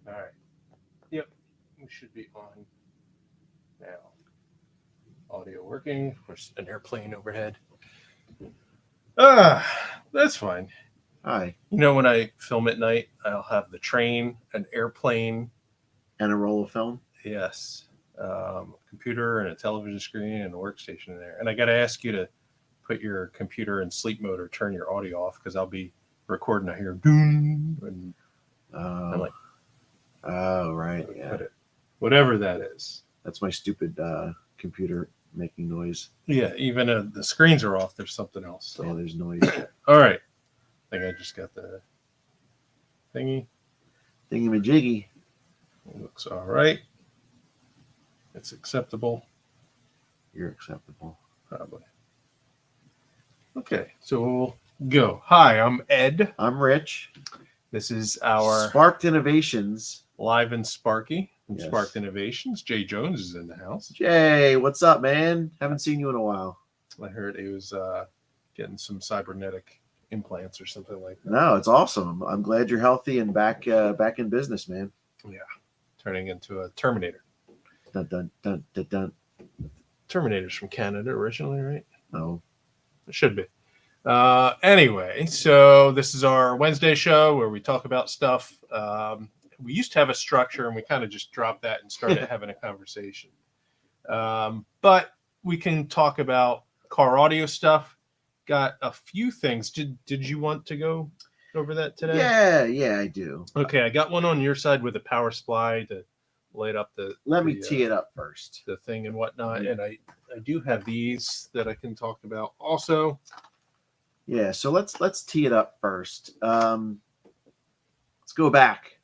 All right. Yep. We should be on now. Audio working. Of course, an airplane overhead. That's fine. Hi. When I film at night, I'll have the train, an airplane, And a roll of film. yes, computer and a television screen and a workstation in there. And I got to ask you to put your computer in sleep mode or turn your audio off because I'll be recording. I hear doom, and I'm like, oh, right, yeah. Whatever that is. That's my stupid computer making noise. Yeah, even the screens are off. There's something else. So. Yeah, there's noise. All right. I think I just got the thingy. Thingy-majiggy. It looks all right. It's acceptable. You're acceptable. Probably. Okay, so we'll go. Hi, I'm Ed. I'm Rich. This is our Sparked Innovations. Live and Sparky from Yes. Sparked Innovations. Jay Jones is in the house. Jay, what's up, man? Haven't seen you in a while. I heard he was getting some cybernetic implants or something like that. No, it's awesome. I'm glad you're healthy and back in business, man. Yeah, turning into a Terminator. Dun, dun, dun, dun, dun. Terminator's from Canada originally, right? No. It should be. Anyway, so this is our Wednesday show where we talk about stuff. We used to have a structure and we kind of just dropped that and started having a conversation. But we can talk about car audio stuff. Got a few things. Did you want to go over that today? Yeah, I do. Okay, I got one on your side with a power supply to light up the. Let me tee it up first. The thing and whatnot, and I do have these that I can talk about also. Yeah, so let's tee it up first. Let's go back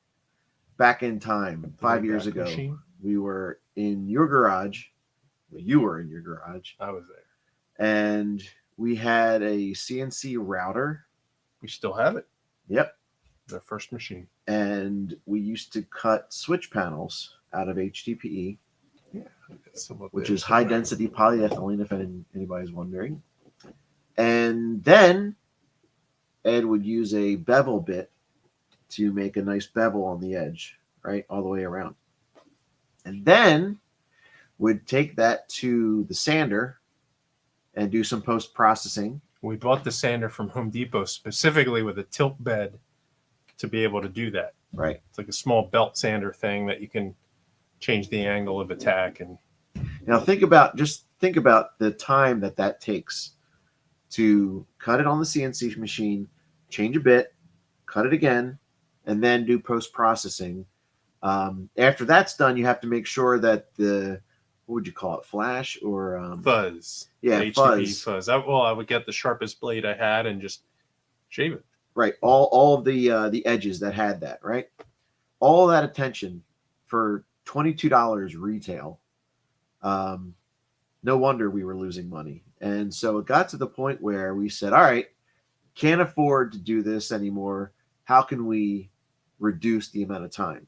in time. 5 years ago, machine. We were in your garage. Well, you were in your garage. I was there, and we had a CNC router. We still have it. Yep. The first machine. And we used to cut switch panels out of HDPE, which is high density polyethylene, if anybody's wondering. And then Ed would use a bevel bit to make a nice bevel on the edge, right, all the way around. And then would take that to the sander and do some post-processing. We bought the sander from Home Depot specifically with a tilt bed to be able to do that. Right. It's like a small belt sander thing that you can change the angle of attack. And now think about the time that takes to cut it on the CNC machine, change a bit, cut it again, and then do post-processing. After that's done, you have to make sure that what would you call it, flash or fuzz? Yeah, fuzz. I would get the sharpest blade I had and just shave it. Right, all of the edges that had that, right? All that attention for $22 retail. No wonder we were losing money. And so it got to the point where we said, all right, can't afford to do this anymore. How can we reduce the amount of time?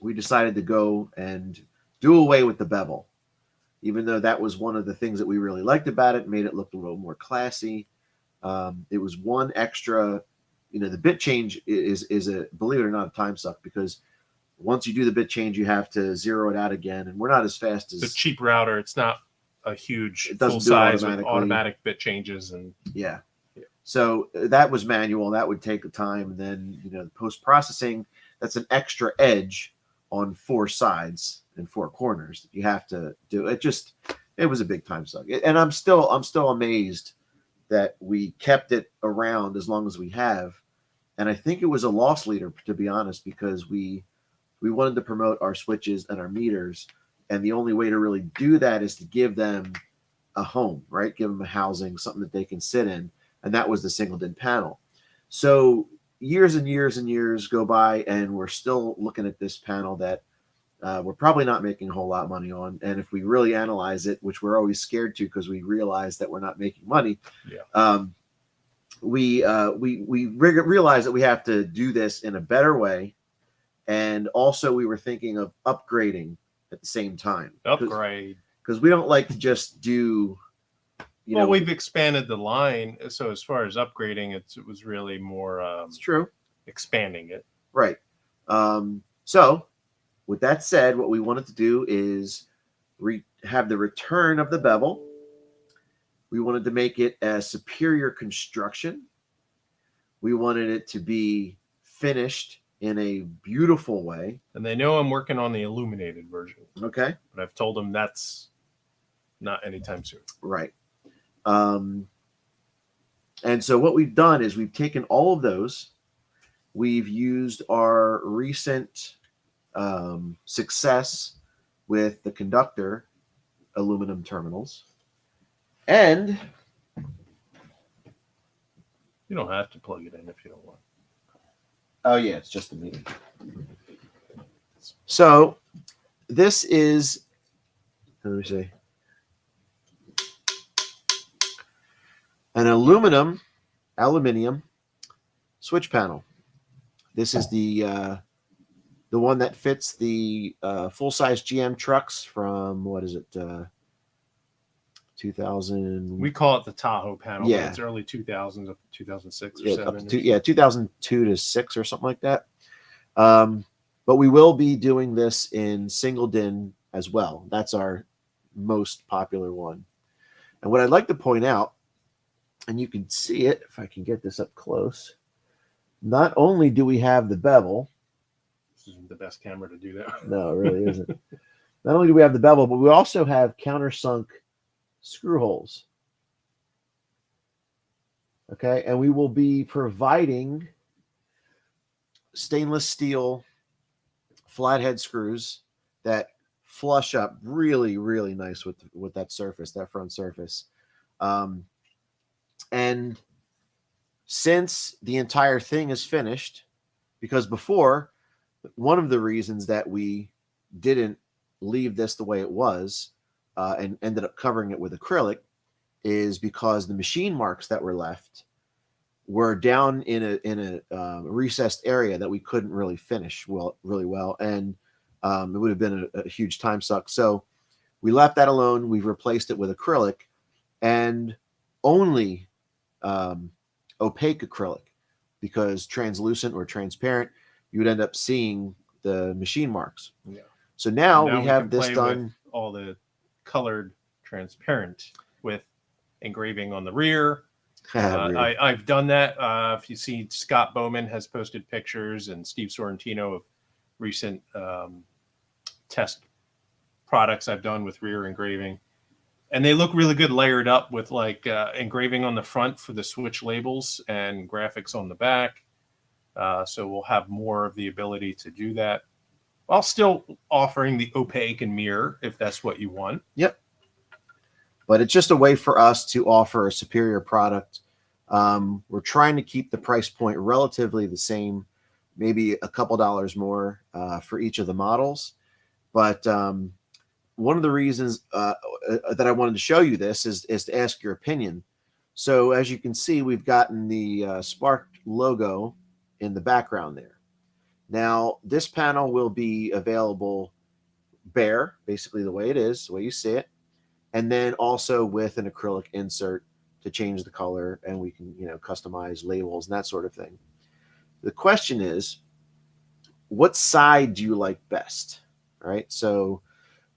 We decided to go and do away with the bevel, even though that was one of the things that we really liked about it, made it look a little more classy. It was one extra, the bit change is a, believe it or not, a time suck, because once you do the bit change, you have to zero it out again. And we're not as fast as the cheap router. It's not a huge full size with automatic bit changes. And yeah. So that was manual. That would take time. And then, the post-processing, that's an extra edge on 4 sides and 4 corners that you have to do. It was a big time suck. And I'm still amazed that we kept it around as long as we have. And I think it was a loss leader, to be honest, because we wanted to promote our switches and our meters. And the only way to really do that is to give them a home, right? Give them a housing, something that they can sit in. And that was the single DIN panel. So years and years and years go by, and we're still looking at this panel that we're probably not making a whole lot of money on. And if we really analyze it, which we're always scared to because we realize that we're not making money, we realize that we have to do this in a better way. And also we were thinking of upgrading at the same time. Upgrade. Because we don't like to just do... we've expanded the line, so as far as upgrading, it was really more. It's true. Expanding it, right? So, with that said, what we wanted to do is have the return of the bevel. We wanted to make it a superior construction. We wanted it to be finished in a beautiful way. And they know I'm working on the illuminated version. Okay. But I've told them that's not anytime soon. Right. And so what we've done is we've taken all of those. We've used our recent success with the conductor aluminum terminals. And you don't have to plug it in if you don't want. Oh, yeah, it's just the meter. So this is, let me see, an aluminium switch panel. This is the one that fits the full-size GM trucks from, what is it, 2000. We call it the Tahoe panel. Yeah. But it's early 2000s, up to 2006 or Yeah, 7. 2002 to 6 or something like that. But we will be doing this in single din as well. That's our most popular one. And what I'd like to point out, and you can see it if I can get this up close, not only do we have the bevel. This isn't the best camera to do that. No, it really isn't. Not only do we have the bevel, but we also have countersunk screw holes. Okay, and we will be providing stainless steel flathead screws that flush up really, really nice with that surface, that front surface. And since the entire thing is finished, because before, one of the reasons that we didn't leave this the way it was and ended up covering it with acrylic is because the machine marks that were left were down in a recessed area that we couldn't really finish really well, and it would have been a huge time suck. So we left that alone. We've replaced it with acrylic, and only opaque acrylic, because translucent or transparent, you would end up seeing the machine marks. Yeah. So now we have can this play done. with all the colored transparent with engraving on the rear. I've done that. If you see, Scott Bowman has posted pictures, and Steve Sorrentino of recent test products I've done with rear engraving, and they look really good layered up with like engraving on the front for the switch labels and graphics on the back. So we'll have more of the ability to do that, while still offering the opaque and mirror if that's what you want. Yep. But it's just a way for us to offer a superior product. We're trying to keep the price point relatively the same, maybe a couple dollars more for each of the models. But one of the reasons that I wanted to show you this is to ask your opinion. So as you can see, we've gotten the Spark logo in the background there. Now, this panel will be available bare, basically the way it is, the way you see it, and then also with an acrylic insert to change the color, and we can, customize labels and that sort of thing. The question is, what side do you like best? All right, so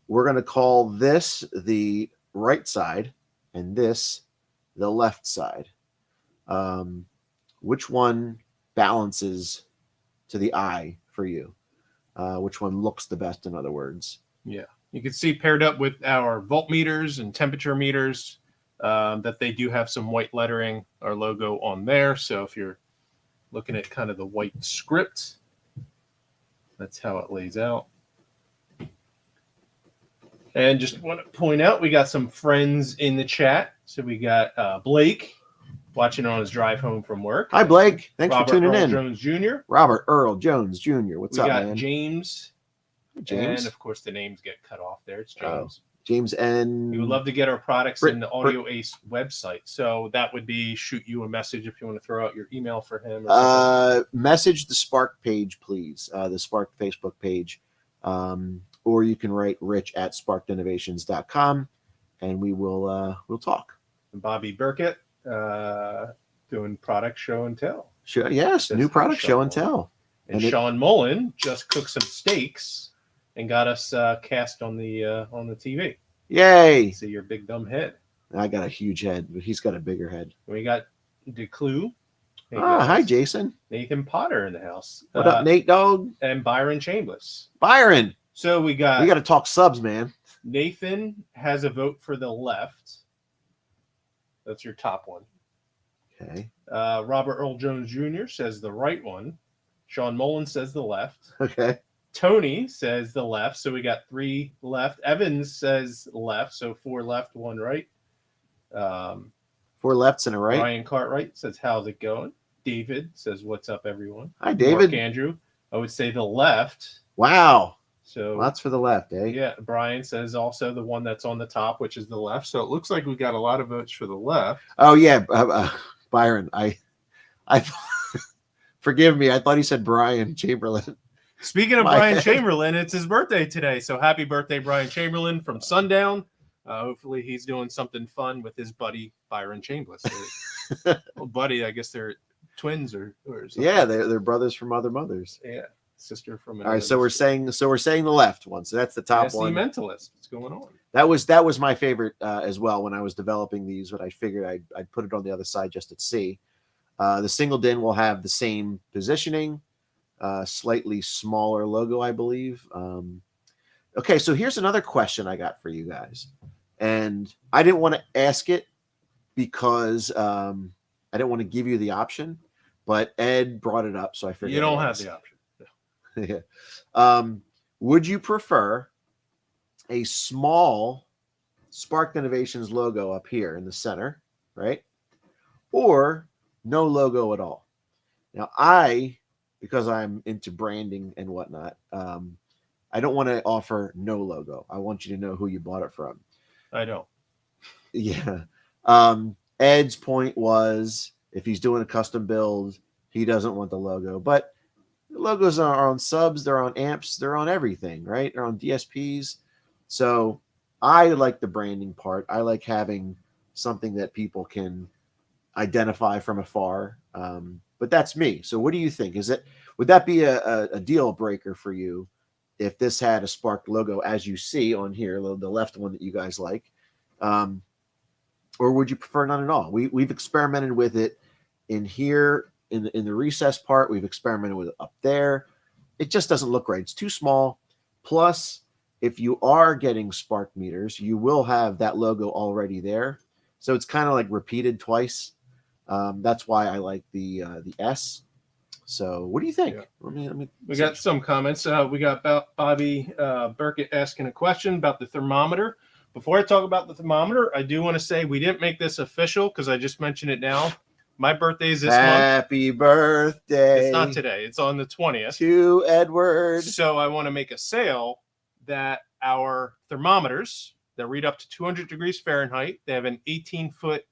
we're going to call this the right side and this the left side. Which one balances to the eye for you? Which one looks the best, in other words? Yeah. You can see paired up with our voltmeters and temperature meters that they do have some white lettering, our logo on there. So if you're looking at kind of the white script, that's how it lays out. And just want to point out, we got some friends in the chat. So we got Blake watching on his drive home from work. Hi, Blake. Thanks Robert for tuning Earl in. Jones Jr. Robert Earl Jones Jr. What's up, man? We got James. James. And of course, the names get cut off there. It's James. James N. We would love to get our products in the Audio Ace website. So that would be shoot you a message if you want to throw out your email for him. Or message the Spark page, please. The Spark Facebook page. Or you can write rich@sparkedinnovations.com, and we'll talk. And Bobby Burkett doing product show and tell. Sure, yes, new product show and tell. And Sean Mullen just cooked some steaks and got us cast on the TV. Yay! See your big dumb head. I got a huge head, but he's got a bigger head. We got DeClue. Hey, hi, Jason. Nathan Potter in the house. What up, Nate Dog? And Byron Chambliss. Byron. So we got to talk subs, man. Nathan has a vote for the left. That's your top one. Okay. Robert Earl Jones Jr. says the right one. Sean Mullen says the left. Okay. Tony says the left. So we got 3 left. Evans says left. So 4 left, 1 right. 4 lefts and a right. Ryan Cartwright says, how's it going? David says, what's up, everyone? Hi, David. Mark Andrew. I would say the left. Wow. So lots for the left, eh? Yeah. Brian says also the one that's on the top, which is the left. So it looks like we got a lot of votes for the left. Oh, yeah. Byron, I forgive me. I thought he said Brian Chamberlain. Speaking of Brian Chamberlain, it's his birthday today. So happy birthday, Brian Chamberlain from Sundown. Hopefully he's doing something fun with his buddy, Byron Chambliss. Well, buddy, I guess they're twins or something. Yeah, they're brothers from other mothers. Yeah. Sister from all right, so we're saying the left one. So that's the top one. Mentalist. What's going on? That was my favorite as well when I was developing these, but I figured I'd put it on the other side just at C. The single din will have the same positioning, slightly smaller logo, I believe. Okay, so here's another question I got for you guys. And I didn't want to ask it because I didn't want to give you the option, but Ed brought it up, so I figured you don't have the option. Yeah. Would you prefer a small Spark Innovations logo up here in the center, right? Or no logo at all? Now, because I'm into branding and whatnot, I don't want to offer no logo. I want you to know who you bought it from. I don't. Yeah. Ed's point was if he's doing a custom build, he doesn't want the logo. But the logos are on subs, they're on amps, they're on everything, right? They're on DSPs. So I like the branding part. I like having something that people can identify from afar. But that's me. So what do you think? Would that be a deal breaker for you if this had a Spark logo as you see on here, the left one that you guys like? Or would you prefer none at all? We've experimented with it in here. In the recess part, we've experimented with it up there. It just doesn't look right. It's too small. Plus, if you are getting Spark meters, you will have that logo already there. So it's kind of like repeated twice. That's why I like the S. So what do you think? Yeah. We got some comments. We got about Bobby Burkett asking a question about the thermometer. Before I talk about the thermometer, I do want to say we didn't make this official because I just mentioned it now. My birthday is this month. Happy birthday. It's not today. It's on the 20th. To Edward. So I want to make a sale that our thermometers that read up to 200 degrees Fahrenheit, they have an 18-foot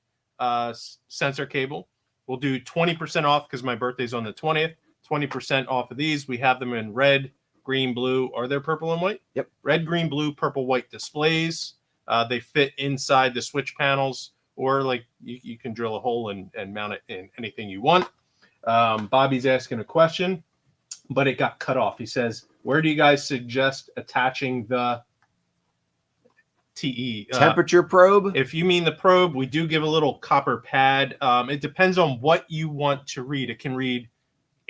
sensor cable. We'll do 20% off because my birthday's on the 20th. 20% off of these. We have them in red, green, blue. Are there purple and white? Yep. Red, green, blue, purple, white displays. They fit inside the switch panels. Or like you can drill a hole and mount it in anything you want. Bobby's asking a question, but it got cut off. He says, where do you guys suggest attaching the TE? Temperature probe? If you mean the probe, we do give a little copper pad. It depends on what you want to read. It can read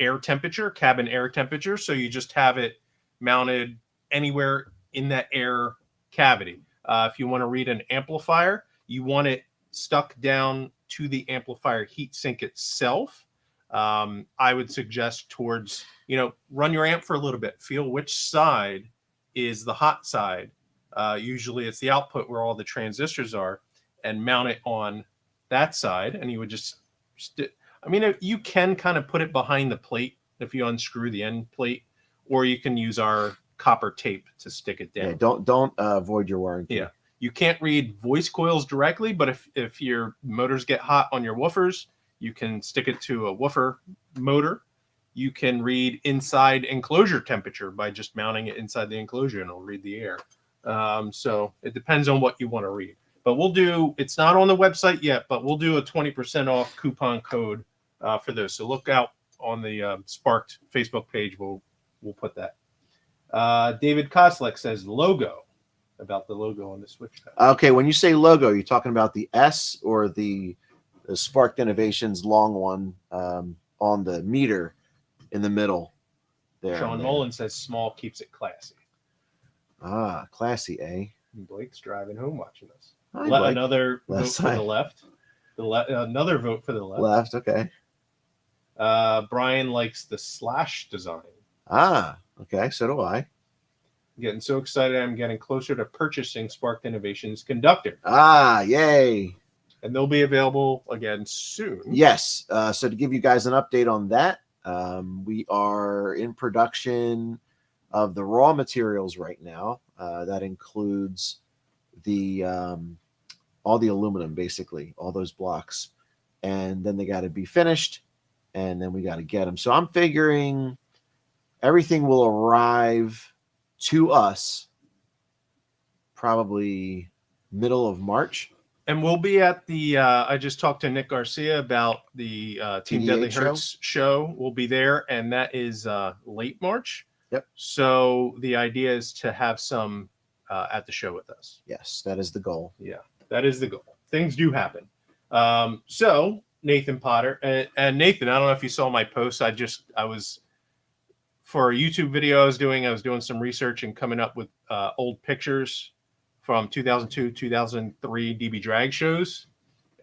air temperature, cabin air temperature. So you just have it mounted anywhere in that air cavity. If you want to read an amplifier, you want it stuck down to the amplifier heat sink itself. I would suggest towards, run your amp for a little bit. Feel which side is the hot side. Usually it's the output where all the transistors are, and mount it on that side. And you would just, you can kind of put it behind the plate if you unscrew the end plate, or you can use our copper tape to stick it down. Yeah, don't void your warranty. Yeah. You can't read voice coils directly, but if your motors get hot on your woofers, you can stick it to a woofer motor. You can read inside enclosure temperature by just mounting it inside the enclosure, and it'll read the air. So it depends on what you want to read. But it's not on the website yet, but we'll do a 20% off coupon code for this. So look out on the Sparked Facebook page. We'll put that. David Koslick says logo, about the logo on the switch pad. Okay, when you say logo, you're talking about the S or the Sparked Innovations long one on the meter in the middle there. Sean Mullen says small keeps it classy. Ah, classy, eh? And Blake's driving home watching us. Hi, Blake. Another vote Left for side. the left. Another vote for the left. Left, okay. Brian likes the slash design. Ah, okay, so do I. Getting so excited, I'm getting closer to purchasing Sparked Innovations conductor. Ah, yay. And they'll be available again soon. Yes. So to give you guys an update on that, we are in production of the raw materials right now. That includes the all the aluminum, basically, all those blocks. And then they got to be finished, and then we got to get them. So I'm figuring everything will arrive to us probably middle of March. And we'll be at the, I just talked to Nick Garcia about the Team TDH Deadly Hertz show. We'll be there, and that is late March. Yep. So the idea is to have some at the show with us. Yes, that is the goal. Yeah, that is the goal. Things do happen. So Nathan Potter, and Nathan, I don't know if you saw my post. I was, for a YouTube video I was doing some research and coming up with old pictures from 2002, 2003 DB drag shows.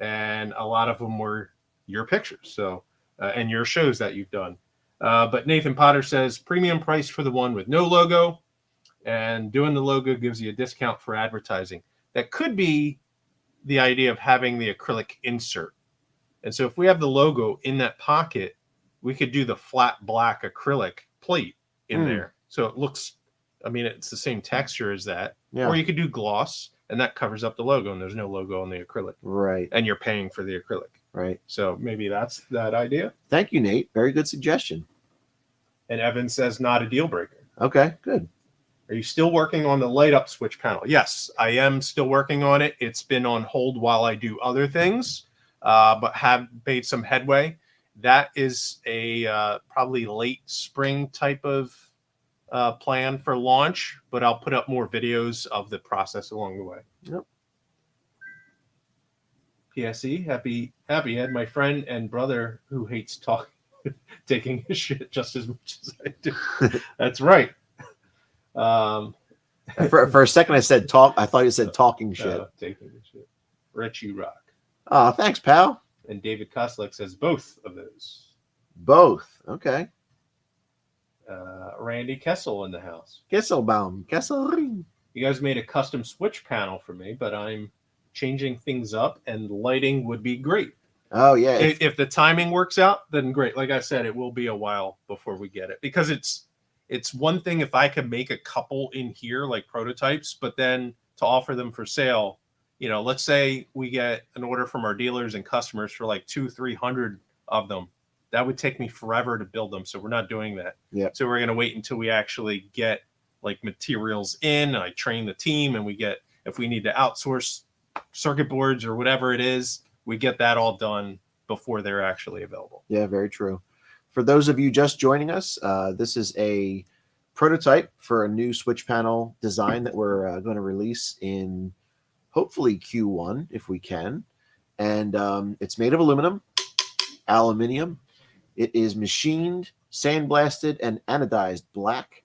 And a lot of them were your pictures. So, and your shows that you've done. But Nathan Potter says premium price for the one with no logo, and doing the logo gives you a discount for advertising. That could be the idea of having the acrylic insert. And so if we have the logo in that pocket, we could do the flat black acrylic plate in there. So it looks, I mean, it's the same texture as that. Yeah. Or you could do gloss, and that covers up the logo, and there's no logo on the acrylic. Right. And you're paying for the acrylic. Right. So maybe that's that idea. Thank you, Nate. Very good suggestion. And Evan says not a deal breaker. Okay, good. Are you still working on the light up switch panel? Yes, I am still working on it. It's been on hold while I do other things, but have made some headway. That is a probably late spring type of plan for launch, but I'll put up more videos of the process along the way. Yep. PSE, happy Ed, my friend and brother who hates taking his shit just as much as I do. That's right. For a second, I said talk. I thought you said talking shit. Taking the shit. Rich, you rock. Oh, thanks, pal. And David Koslick says both of those. Both. Okay. Randy Kessel in the house. Kesselbaum. Kesselring. You guys made a custom switch panel for me, but I'm changing things up, and lighting would be great. Oh, yeah. If the timing works out, then great. Like I said, it will be a while before we get it, because it's one thing if I could make a couple in here like prototypes, but then to offer them for sale, you know, let's say we get an order from our dealers and customers for like 200-300 of them. That would take me forever to build them. So we're not doing that. Yeah. So we're going to wait until we actually get like materials in. I train the team, and we get, if we need to outsource circuit boards or whatever it is, we get that all done before they're actually available. Yeah, very true. For those of you just joining us, this is a prototype for a new switch panel design that we're going to release in hopefully Q1 if we can. And it's made of aluminum. It is machined, sandblasted, and anodized black,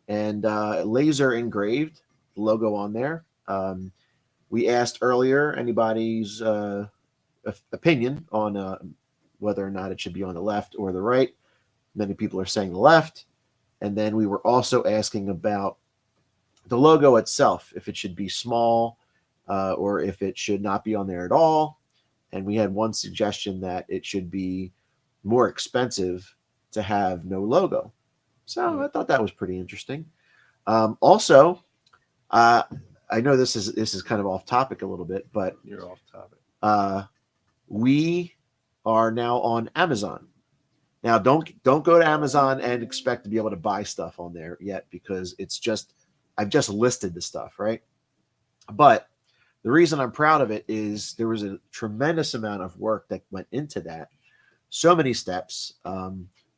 and laser engraved, the logo on there. We asked earlier anybody's opinion on whether or not it should be on the left or the right. Many people are saying the left. And then we were also asking about the logo itself, if it should be small or if it should not be on there at all. And we had one suggestion that it should be more expensive to have no logo. So I thought that was pretty interesting. Also, I know this is kind of off topic a little bit, but You're off topic. We are now on Amazon. Now, don't go to Amazon and expect to be able to buy stuff on there yet, because I've just listed the stuff, right? But the reason I'm proud of it is there was a tremendous amount of work that went into that. So many steps.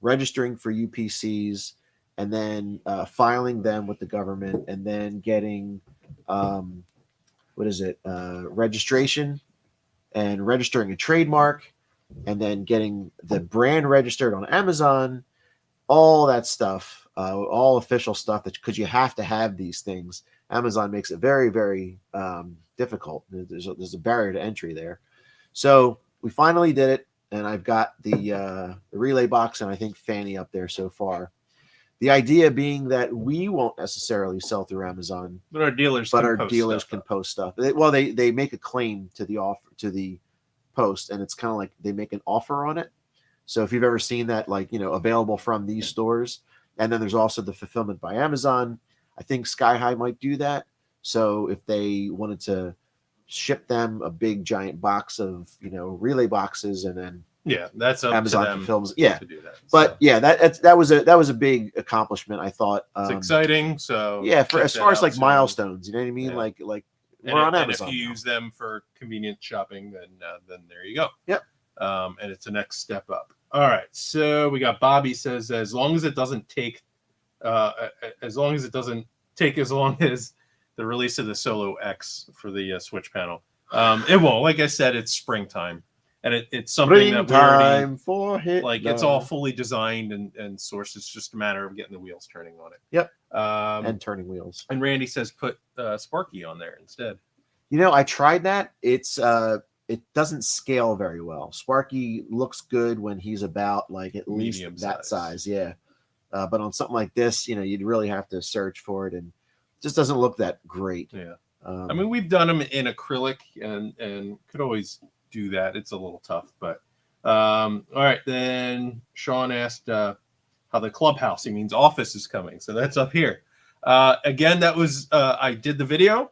registering for UPCs, and then filing them with the government, and then getting registration and registering a trademark, and then getting the brand registered on Amazon, all that stuff, all official stuff, that because you have to have these things. Amazon makes it very, very difficult. There's a barrier to entry there. So we finally did it, and I've got the relay box and I think Fanny up there so far. The idea being that we won't necessarily sell through Amazon, but our dealers can post stuff. They make a claim to the post, and it's kind of like they make an offer on it. So if you've ever seen that, like, available from these stores, and then there's also the fulfillment by Amazon. I think Sky High might do that. So if they wanted to ship them a big giant box of relay boxes, and then that's up Amazon to them fulfills to do that. But that was a big accomplishment, I thought. It's exciting. So as far as like milestones, you know what I mean? Yeah. Like we're on Amazon. And if you use them for convenient shopping, then there you go. Yep. And it's a next step up. All right. So we got Bobby says, as long as it doesn't take as long as the release of the Solo X for the Switch panel. It won't. Like I said, it's springtime. And it's something that we already, it's all fully designed and sourced. It's just a matter of getting the wheels turning on it. Yep. And turning wheels. And Randy says put Sparky on there instead. I tried that. It doesn't scale very well. Sparky looks good when he's about like at least that size. Yeah. But on something like this, you'd really have to search for it, and it just doesn't look that great. Yeah. I mean, we've done them in acrylic and could always do that. It's a little tough, but all right. Then Sean asked how the clubhouse, he means office, is coming. So that's up here. Again, that was I did the video.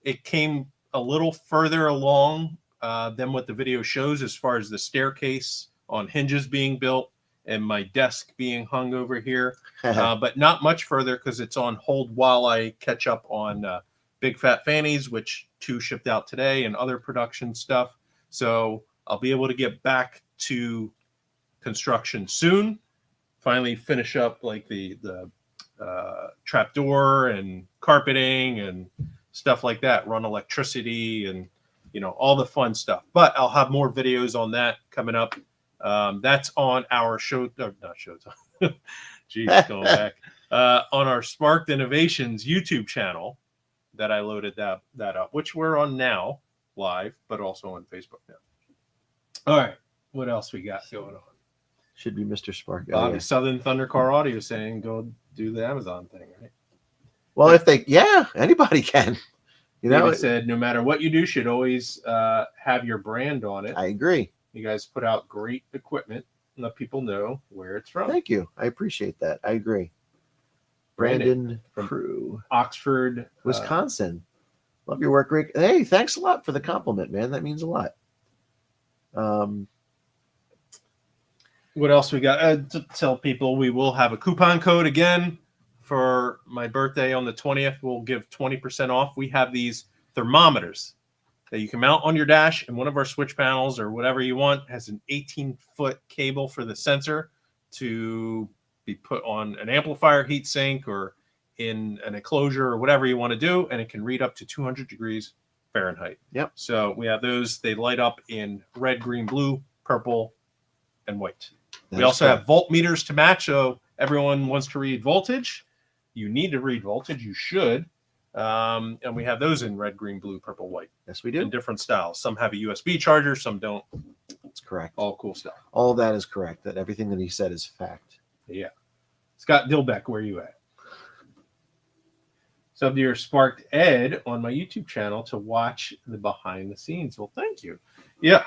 It came a little further along than what the video shows, as far as the staircase on hinges being built and my desk being hung over here, but not much further because it's on hold while I catch up on Big Fat Fannies, which 2 shipped out today, and other production stuff. So I'll be able to get back to construction soon. Finally finish up like the trapdoor and carpeting and stuff like that. Run electricity and all the fun stuff. But I'll have more videos on that coming up. That's on our not Showtime. Jeez, going back on our Sparked Innovations YouTube channel that I loaded that up, which we're on now live, but also on Facebook now. All right, what else we got going on? Should be Mr. Spark. Bobby, Southern Thunder Car Audio saying go do the Amazon thing, right? Well, anybody can. David said no matter what you do, should always have your brand on it. I agree. You guys put out great equipment. Let people know where it's from. Thank you. I appreciate that. I agree. Brandon from Oxford, Wisconsin. Love your work, Rick. Hey, thanks a lot for the compliment, man. That means a lot. What else we got? To tell people, we will have a coupon code again for my birthday on the 20th. We'll give 20% off. We have these thermometers that you can mount on your dash, and one of our switch panels or whatever you want has an 18-foot cable for the sensor to be put on an amplifier heatsink or in an enclosure or whatever you want to do, and it can read up to 200 degrees Fahrenheit. Yep. So we have those. They light up in red, green, blue, purple, and white. We also have voltmeters to match, so everyone wants to read voltage. You need to read voltage. You should. And we have those in red, green, blue, purple, white. Yes, we do. In different styles. Some have a USB charger, some don't. That's correct. All cool stuff. All of that is correct. That everything that he said is fact. Yeah. Scott Dilbeck, where are you at? Sub to your Sparked Ed on my YouTube channel to watch the behind the scenes. Well, thank you. Yeah.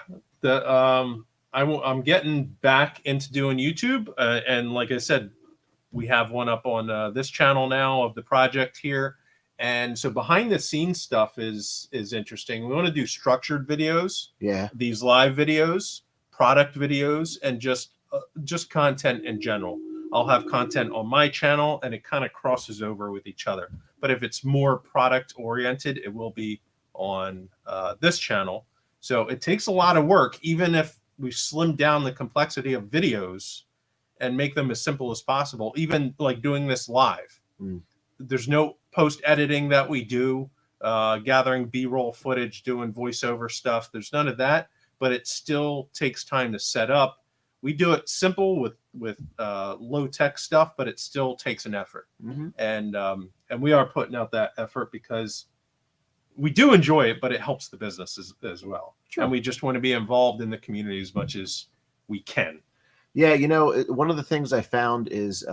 I'm getting back into doing YouTube. And like I said, we have one up on this channel now of the project here. And so behind the scenes stuff is interesting. We want to do structured videos. Yeah. These live videos, product videos, and just content in general. I'll have content on my channel and it kind of crosses over with each other. But if it's more product oriented, it will be on this channel. So it takes a lot of work, even if we slim down the complexity of videos. and make them as simple as possible. Even like doing this live. Mm. There's no post editing that we do, gathering B-roll footage, doing voiceover stuff. There's none of that, but it still takes time to set up. We do it simple with low tech stuff, but it still takes an effort. Mm-hmm. And we are putting out that effort because we do enjoy it, but it helps the business as well. Sure. And we just want to be involved in the community as much as we can. Yeah, one of the things I found is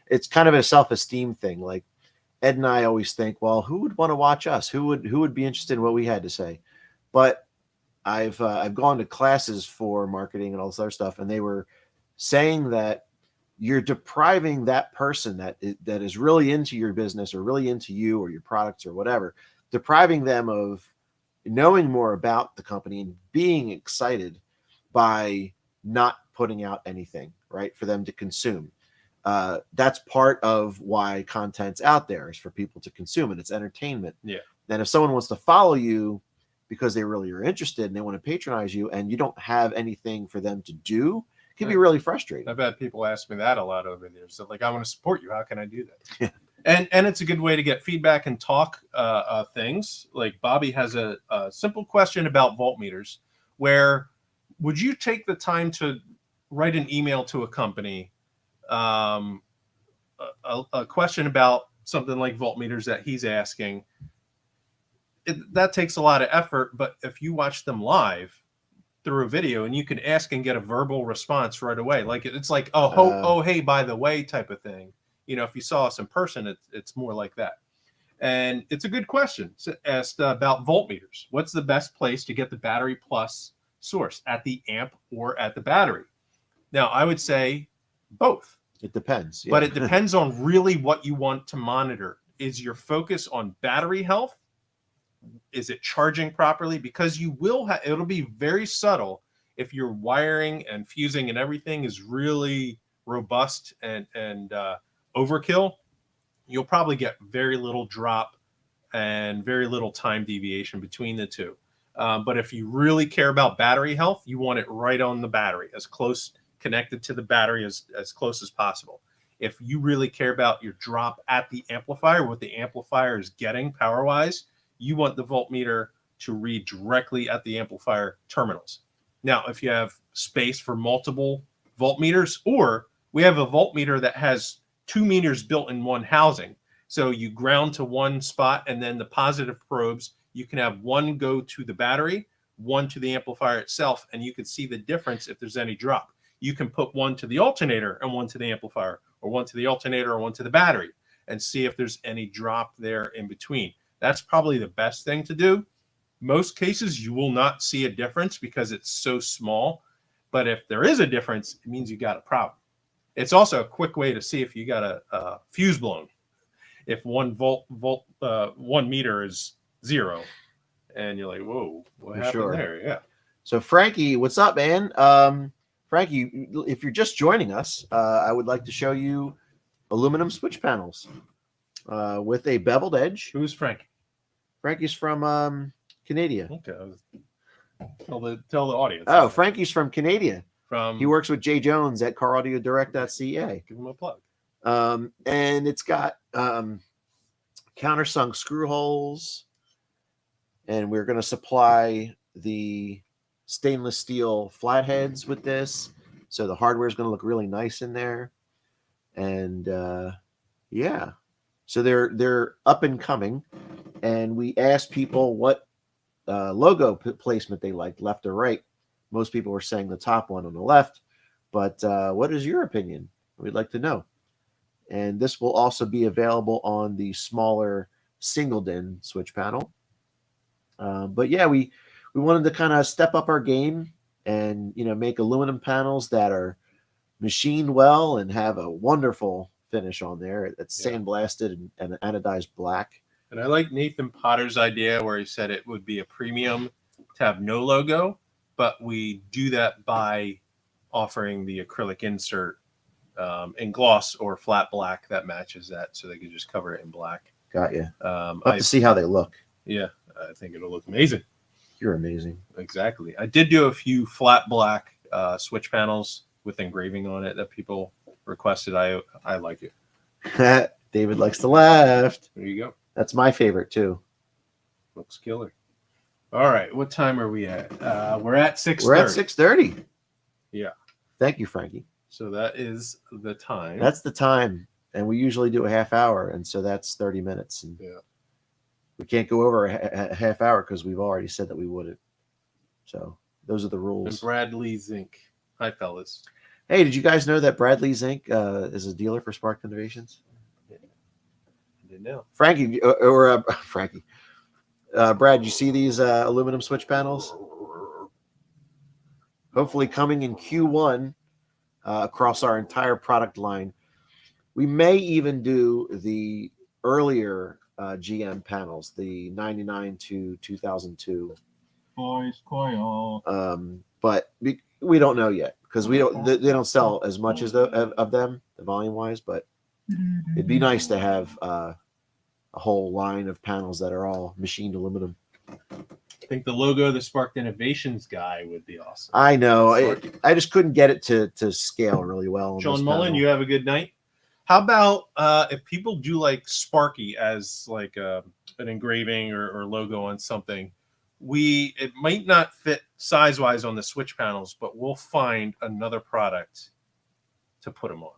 it's kind of a self-esteem thing. Like Ed and I always think, well, who would want to watch us? Who would be interested in what we had to say? But I've gone to classes for marketing and all this other stuff, and they were saying that you're depriving that person that is really into your business or really into you or your products or whatever, depriving them of knowing more about the company and being excited by not putting out anything, right, for them to consume. That's part of why content's out there, is for people to consume it. It's entertainment. Yeah. And if someone wants to follow you because they really are interested and they want to patronize you and you don't have anything for them to do, it can be really frustrating. I've had people ask me that a lot over the years. So like, I want to support you. How can I do that? And it's a good way to get feedback and talk things. Like Bobby has a simple question about voltmeters, where would you take the time to write an email to a company, a question about something like voltmeters that he's asking? That takes a lot of effort, but if you watch them live through a video and you can ask and get a verbal response right away, like it's like, oh, hey, by the way, type of thing. If you saw us in person, it's more like that. And it's a good question. It's asked about voltmeters. What's the best place to get the battery plus source, at the amp or at the battery? Now, I would say both. It depends. Yeah. But it depends on really what you want to monitor. Is your focus on battery health? Is it charging properly? Because you will have, it'll be very subtle if your wiring and fusing and everything is really robust and overkill. You'll probably get very little drop and very little time deviation between the two. But if you really care about battery health, you want it right on the battery, as close connected to the battery as close as possible. If you really care about your drop at the amplifier, what the amplifier is getting power-wise, you want the voltmeter to read directly at the amplifier terminals. Now, if you have space for multiple voltmeters, or we have a voltmeter that has 2 meters built in one housing. So you ground to one spot, and then the positive probes, you can have one go to the battery, one to the amplifier itself, and you can see the difference if there's any drop. You can put one to the alternator and one to the amplifier, or one to the alternator or one to the battery, and see if there's any drop there in between. That's probably the best thing to do. Most cases, you will not see a difference because it's so small. But if there is a difference, it means you got a problem. It's also a quick way to see if you got a fuse blown. If 1 meter is 0, and you're like, whoa, what happened there? Yeah. So Frankie, what's up, man? Frankie, if you're just joining us, I would like to show you aluminum switch panels with a beveled edge. Who's Frankie? Frankie's from Canada. Okay. Tell the audience. Oh, Frankie's from Canada. He works with Jay Jones at caraudiodirect.ca. Give him a plug. And it's got countersunk screw holes, and we're going to supply the stainless steel flatheads with this, so the hardware is going to look really nice in there. And yeah, so they're up and coming, and we asked people what logo placement they liked, left or right. Most people were saying the top one on the left, but what is your opinion? We'd like to know. And this will also be available on the smaller single DIN switch panel. But yeah, we wanted to kind of step up our game and make aluminum panels that are machined well and have a wonderful finish on there. It's sandblasted and anodized black. And I like Nathan Potter's idea where he said it would be a premium to have no logo, but we do that by offering the acrylic insert in gloss or flat black that matches that, so they could just cover it in black. Got you. To see how they look. Yeah, I think it'll look amazing. You're amazing. Exactly. I did do a few flat black switch panels with engraving on it that people requested. I like it. David likes the left. There you go. That's my favorite too. Looks killer. All right, what time are we at? We're at 6:30. We're at 6:30. Yeah. Thank you, Frankie. So that is the time. That's the time, and we usually do a half hour, and so that's 30 minutes. And yeah. We can't go over a half hour because we've already said that we wouldn't. So those are the rules. And Bradley Zink. Hi, fellas. Hey, did you guys know that Bradley Zink is a dealer for Spark Innovations? Yeah. I didn't know. Frankie, Frankie. Brad, you see these aluminum switch panels? Hopefully coming in Q1 across our entire product line. We may even do the earlier GM panels, the 99 to 2002. Boys, coil. But we don't know yet because they don't sell as much as of them, the volume wise. But it'd be nice to have a whole line of panels that are all machined aluminum. I think the logo of the Sparked Innovations guy would be awesome. I know. I just couldn't get it to scale really well. Sean Mullen, you have a good night. How about if people do like Sparky as like an engraving or logo on something, it might not fit size wise on the switch panels, but we'll find another product to put them on.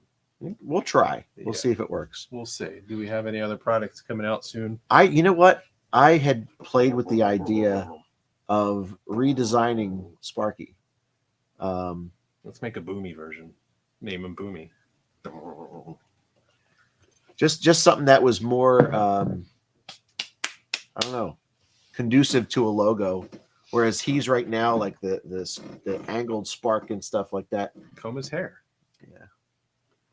We'll try. We'll Yeah. see if it works. We'll see. Do we have any other products coming out soon? You know what? I had played with the idea of redesigning Sparky. Let's make a Boomy version. Name him Boomy. Just something that was more, I don't know, conducive to a logo. Whereas he's right now like the angled spark and stuff like that. Comb his hair. Yeah,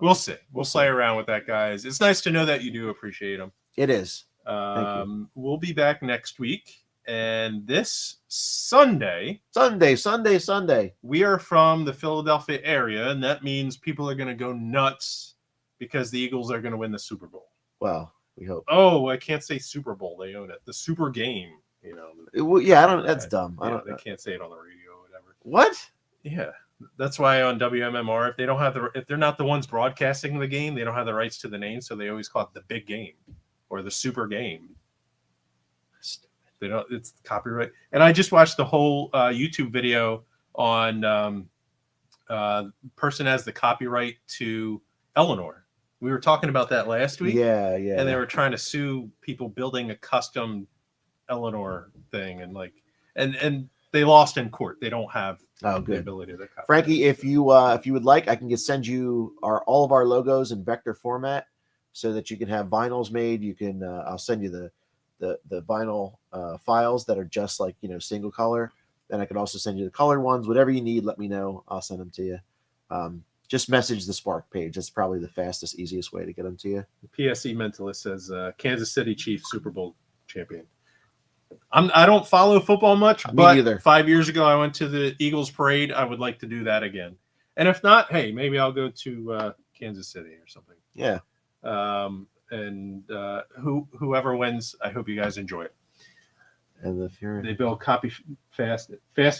We'll see. We'll play around with that, guys. It's nice to know that you do appreciate them. it is. We'll be back next week. And this Sunday, we we are from the Philadelphia area, and that means people are going to go nuts because the Eagles are going to win the Super Bowl. Well, we hope. Oh, I can't say Super Bowl. They own it. The Super Game, you know. Yeah, I don't. That's dumb. I Yeah, don't. they can't say it on the radio or whatever. What? Yeah, that's why on WMMR, if they're not the ones broadcasting the game, they don't have the rights to the name, so they always call it the Big Game or the Super Game. They don't. It's copyright. And I just watched the whole YouTube video on person has the copyright to Eleanor. We were talking about that last week. Yeah. And they were trying to sue people building a custom Eleanor thing, and they lost in court. They don't have the ability to copy. Frankie, if you would like, I can send you all of our logos in vector format so that you can have vinyls made. You can I'll send you the vinyl files that are just like single color. Then I can also send you the colored ones. Whatever you need, let me know. I'll send them to you. Just message the Spark page. That's probably the fastest, easiest way to get them to you. The PSE Mentalist says Kansas City Chiefs Super Bowl champion. I don't follow football much, but neither. 5 years ago I went to the Eagles parade. I would like to do that again. And if not, hey, maybe I'll go to Kansas City or something. Yeah. And whoever wins, I hope you guys enjoy it. And they build fast.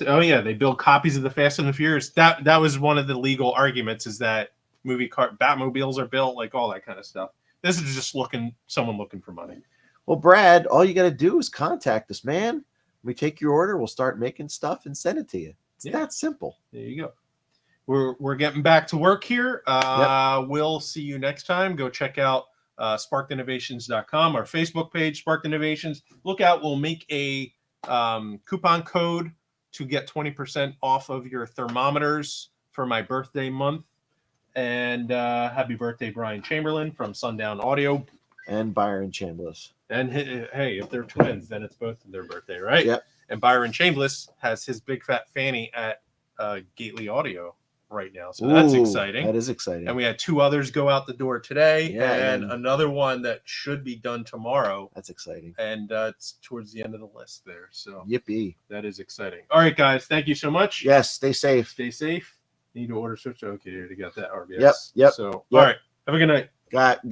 Oh yeah, they build copies of the Fast and the Furious. That was one of the legal arguments, is that Batmobiles are built, like all that kind of stuff. This is just someone looking for money. Well, Brad, all you got to do is contact us, man. We take your order, we'll start making stuff and send it to you. It's that simple. There you go. We're getting back to work here. Yep. We'll see you next time. Go check out sparkedinnovations.com, our Facebook page, Sparked Innovations. Look out, we'll make a coupon code to get 20% off of your thermometers for my birthday month. And happy birthday, Brian Chamberlain from Sundown Audio. And Byron Chambliss. And hey, if they're twins, then it's both of their birthday, right? Yep. And Byron Chambliss has his big fat fanny at Gately Audio right now. So that's exciting. That is exciting. And we had 2 others go out the door today, Yeah, and another one that should be done tomorrow. That's exciting. And it's towards the end of the list there. So yippee. That is exciting. All right, guys. Thank you so much. Yes, stay safe. Stay safe. Need to order switch. Okay, you got that RBS. Yep. So, all right. Have a good night. Got